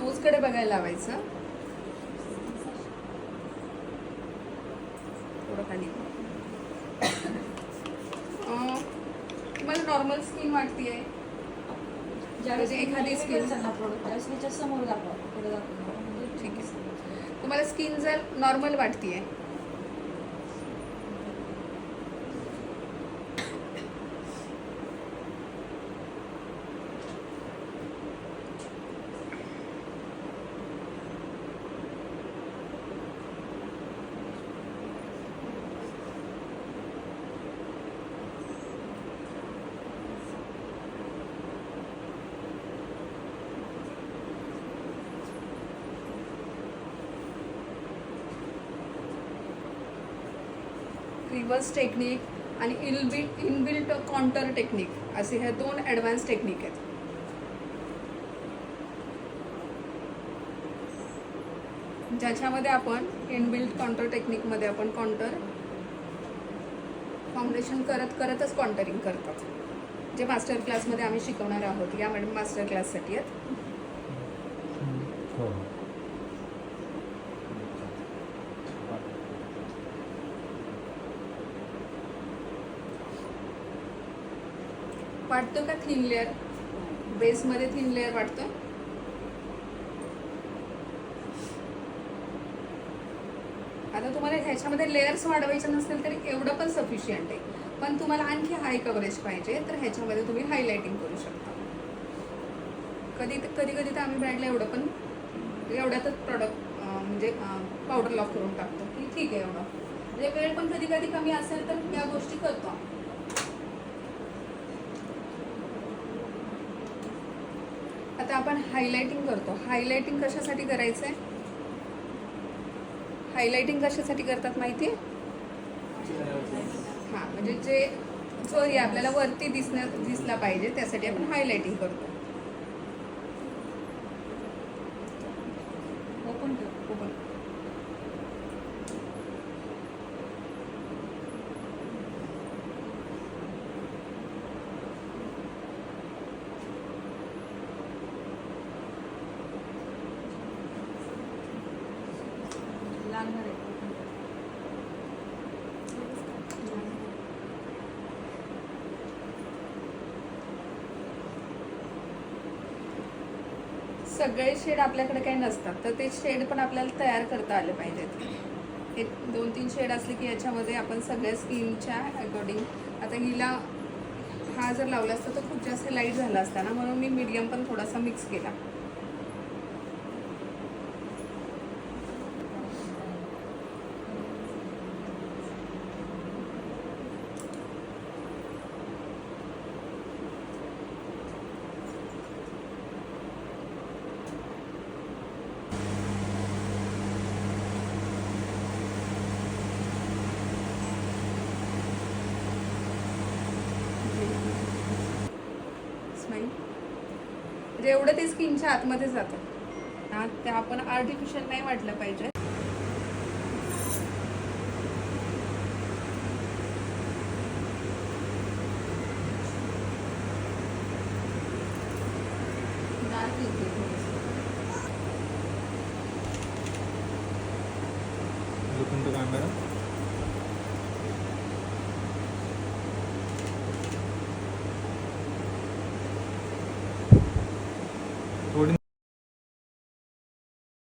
नोजकडे बघायला लावायचं. थोडं खाली. तुम्हाला नॉर्मल स्किन वाटतेय? ज्यावेळेस एखादी स्किन प्रोडक्ट त्याच्या समोर दाखवा, पुढे दाखवा. म्हणजे ठीक आहे. तुम्हाला स्किन जर नॉर्मल वाटतेय, रिव्हर्स टेक्निक आणि इनबिल्ट कॉन्टर टेक्निक असे ह्या 2 ॲडव्हान्स टेक्निक आहेत. ज्याच्यामध्ये आपण इनबिल्ट कॉन्टर टेक्निकमध्ये आपण कॉन्टर फाउंडेशन करतच कॉन्टरिंग करतात. जे मास्टर क्लासमध्ये आम्ही शिकवणार आहोत. या मॅडम मास्टर क्लाससाठी आहेत. वाटतं का थिन लेअर? बेसमध्ये थिन लेअर वाटतं? आता तुम्हाला ह्याच्यामध्ये लेयर्स वाढवायचे नसतील तरी एवढं पण सफिशियंट आहे. पण तुम्हाला आणखी हाय कव्हरेज पाहिजे तर ह्याच्यामध्ये तुम्ही हायलायटिंग करू शकता. कधी तर आम्ही ब्रँडला एवढ्यातच प्रॉडक्ट म्हणजे पावडर लॉक करून टाकतो की ठीक आहे एवढं. म्हणजे वेळ पण कधी कमी असेल तर या गोष्टी करतो. आता आपण हायलायटिंग करतो. हायलायटिंग कशासाठी करायचं आहे? हायलायटिंग कशासाठी करतात माहिती आहे? हां, म्हणजे जो एरिया आपल्याला वरती दिसला पाहिजे त्यासाठी आपण हायलायटिंग करतो. ओपन कर. ओपन. लागणार आहे. सगळे शेड आपल्याकडे काही नसतात तर ते शेड पण आपल्याला तयार करता आले पाहिजेत. हे 2-3 शेड असले की याच्यामध्ये आपण सगळ्या स्किनच्या अकॉर्डिंग. आता हिला हा जर लावला असता तर खूप जास्त लाईट झाला असता ना, म्हणून मी मीडियम पण थोडासा मिक्स केला. स्माईल म्हणजे एवढं ते स्किनच्या आतमध्ये जातं. ते आपण आर्टिफिशियल नाही वाटलं पाहिजे. डार्क येते. Look into camera.